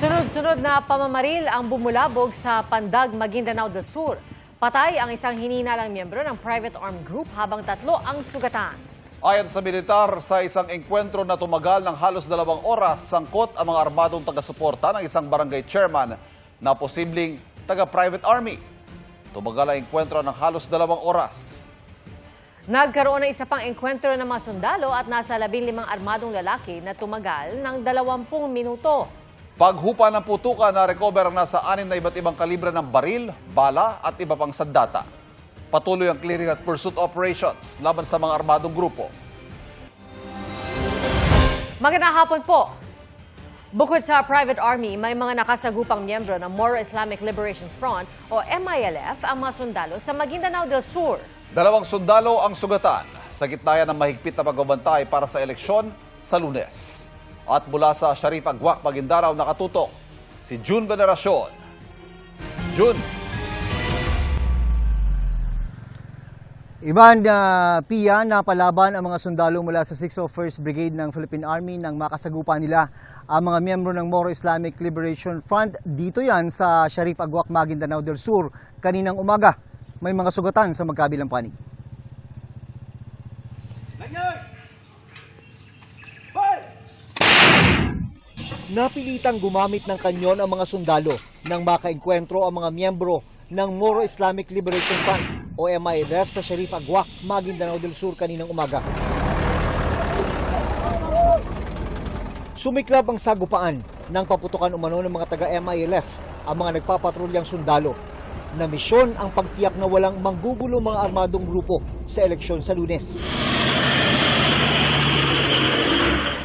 Sunod-sunod na pamamaril ang bumulabog sa Pandag, Maguindanao del Sur. Patay ang isang hininalang miyembro ng private armed group habang 3 ang sugatan. Ayon sa militar, sa isang engkwentro na tumagal ng halos 2 oras, sangkot ang mga armadong taga-suporta ng isang barangay chairman na posibleng taga-private army. Tumagal ang engkwentro ng halos 2 oras. Nagkaroon ng isa pang engkwentro ng mga sundalo at nasa 15 armadong lalaki na tumagal ng 20 minuto. Paghupa ng putukan na recover na sa 6 na iba't ibang kalibre ng baril, bala at iba pang sandata. Patuloy ang clearing at pursuit operations laban sa mga armadong grupo. Magandang hapon po. Bukod sa private army, may mga nakasagupang miyembro ng Moro Islamic Liberation Front o MILF ang mga sundalo sa Maguindanao del Sur. 2 sundalo ang sugatan sa gitna yan ng mahigpit na pagbabantay para sa eleksyon sa Lunes. At mula sa Sharif Agwak, Maguindanao, nakatutok si June Veneracion. June. Ivan Pia, napalaban ang mga sundalo mula sa 601st Brigade ng Philippine Army nang makasagupa nila ang mga miyembro ng Moro Islamic Liberation Front. Dito yan sa Sharif Agwak, Maguindanao del Sur. Kaninang umaga, may mga sugatan sa magkabilang panig. Napilitang gumamit ng kanyon ang mga sundalo nang makaengkwentro ang mga miyembro ng Moro Islamic Liberation Front o MILF sa Sharif Agwak, Maguindanao del Sur kaninang umaga. Sumiklab ang sagupaan ng paputukan umano ng mga taga-MILF ang mga nagpapatrulyang sundalo na misyon ang pagtiyak na walang manggugulo mga armadong grupo sa eleksyon sa Lunes.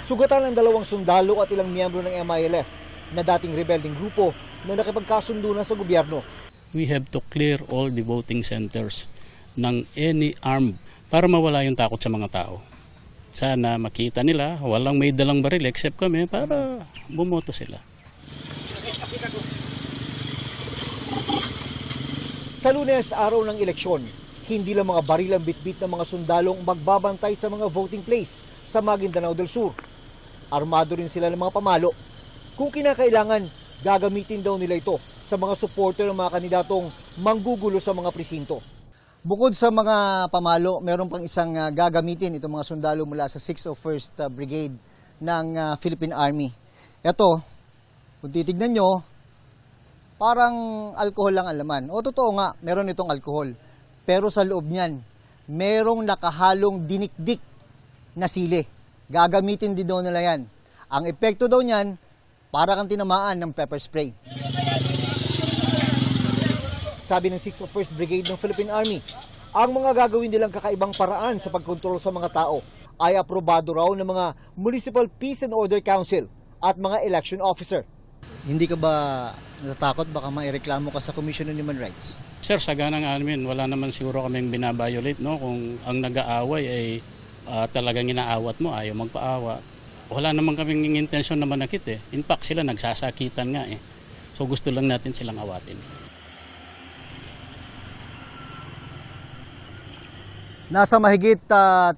Sugatan ng 2 sundalo at ilang miyembro ng MILF na dating rebelding grupo na nakipagkasundo na sa gobyerno. We have to clear all the voting centers ng any armed para mawala yung takot sa mga tao. Sana makita nila, walang may dalang baril except kami para bumoto sila. Sa Lunes, araw ng eleksyon, hindi lang mga baril ang bitbit ng mga sundalong magbabantay sa mga voting place sa Maguindanao del Sur. Armado rin sila ng mga pamalo. Kung kinakailangan, gagamitin daw nila ito sa mga supporter ng mga kandidatong manggugulo sa mga presinto. Bukod sa mga pamalo, meron pang isang gagamitin itong mga sundalo mula sa 601st Brigade ng Philippine Army. Ito, kung titignan nyo, parang alcohol lang ang laman. O totoo nga, meron itong alcohol. Pero sa loob niyan, merong nakahalong dinikdik na sili. Gagamitin din daw nila yan. Ang epekto daw niyan, para kang tinamaan ng pepper spray. Sabi ng 601st Brigade ng Philippine Army, ang mga gagawin nilang kakaibang paraan sa pagkontrol sa mga tao ay aprobado raw ng mga Municipal Peace and Order Council at mga election officer. Hindi ka ba natatakot baka maireklamo ka sa Commission on Human Rights? Sir, sa ganang amin, wala naman siguro kaming binabiolate, no? Kung ang nag-aaway ay talagang inaawat mo, ayaw magpaawa. Wala naman kaming intensyon na manakit eh. In fact, sila nagsasakitan nga eh. So gusto lang natin silang awatin. Nasa mahigit 3,000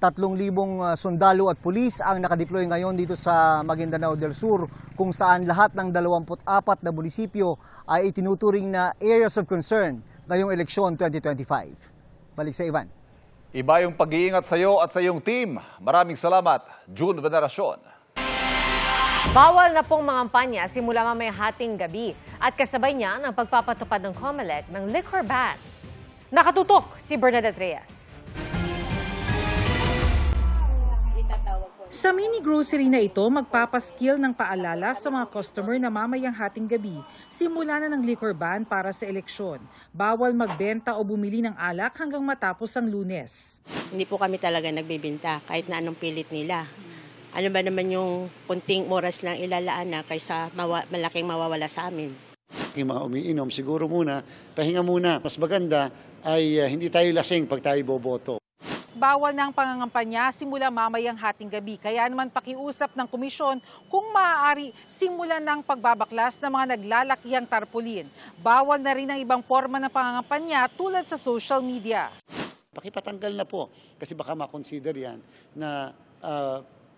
sundalo at pulis ang nakadeploy ngayon dito sa Maguindanao del Sur, kung saan lahat ng 24 na munisipyo ay itinuturing na areas of concern ngayong eleksyon 2025. Balik sa Ivan. Iba yung pag-iingat sa iyo at sa iyong team. Maraming salamat, June Veneracion. Bawal na pong mangampanya simula mamayang hating gabi at kasabay niya ng pagpapatupad ng COMELEC ng liquor ban. Nakatutok si Bernadette Reyes. Sa mini grocery na ito, magpapaskil ng paalala sa mga customer na mamayang hating gabi, simula na ng liquor ban para sa eleksyon. Bawal magbenta o bumili ng alak hanggang matapos ang Lunes. Hindi po kami talaga nagbibenta kahit na anong pilit nila. Ano ba naman yung kunting oras lang ilalaan na kaysa malaking mawawala sa amin. Yung mga umiinom, siguro muna, pahinga muna. Mas maganda ay hindi tayo lasing pag tayo boboto. Bawal na ang pangangampanya simula mamayang hating gabi. Kaya naman pakiusap ng komisyon kung maaari simulan ng pagbabaklas ng mga naglalakihang tarpaulin. Bawal na rin ang ibang forma ng pangangampanya tulad sa social media. Pakipatanggal na po kasi baka makonsider yan na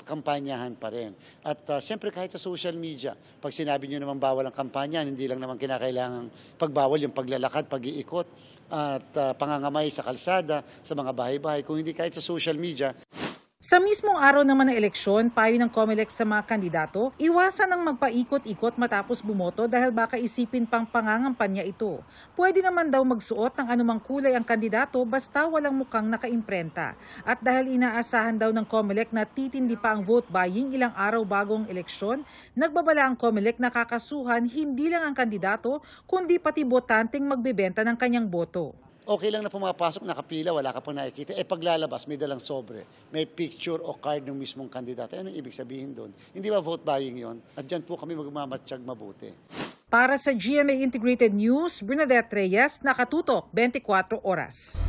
kampanyahan pa rin. At siyempre kahit sa social media, pag sinabi nyo naman bawal ang kampanya, hindi lang naman kinakailangan pagbawal yung paglalakad, pag-iikot at pangangamay sa kalsada, sa mga bahay-bahay. Kung hindi kahit sa social media. Sa mismong araw naman ng eleksyon, payo ng COMELEC sa mga kandidato, iwasan ang magpaikot-ikot matapos bumoto dahil baka isipin pang pangangampanya ito. Pwede naman daw magsuot ng anumang kulay ang kandidato basta walang mukhang nakaimprenta. At dahil inaasahan daw ng COMELEC na titindi pa ang vote buying ilang araw bagong eleksyon, nagbabala ang COMELEC na kakasuhan hindi lang ang kandidato kundi pati botanteng magbebenta ng kanyang boto. Okay lang na pumapasok, nakapila, wala ka pang nakikita. Paglalabas, may dalang sobre, may picture o card ng mismong kandidato. Ano ibig sabihin doon? Hindi ba vote buying yon? At dyan po kami magmamatsyag mabuti. Para sa GMA Integrated News, Bernadette Reyes, Nakatutok, 24 Oras.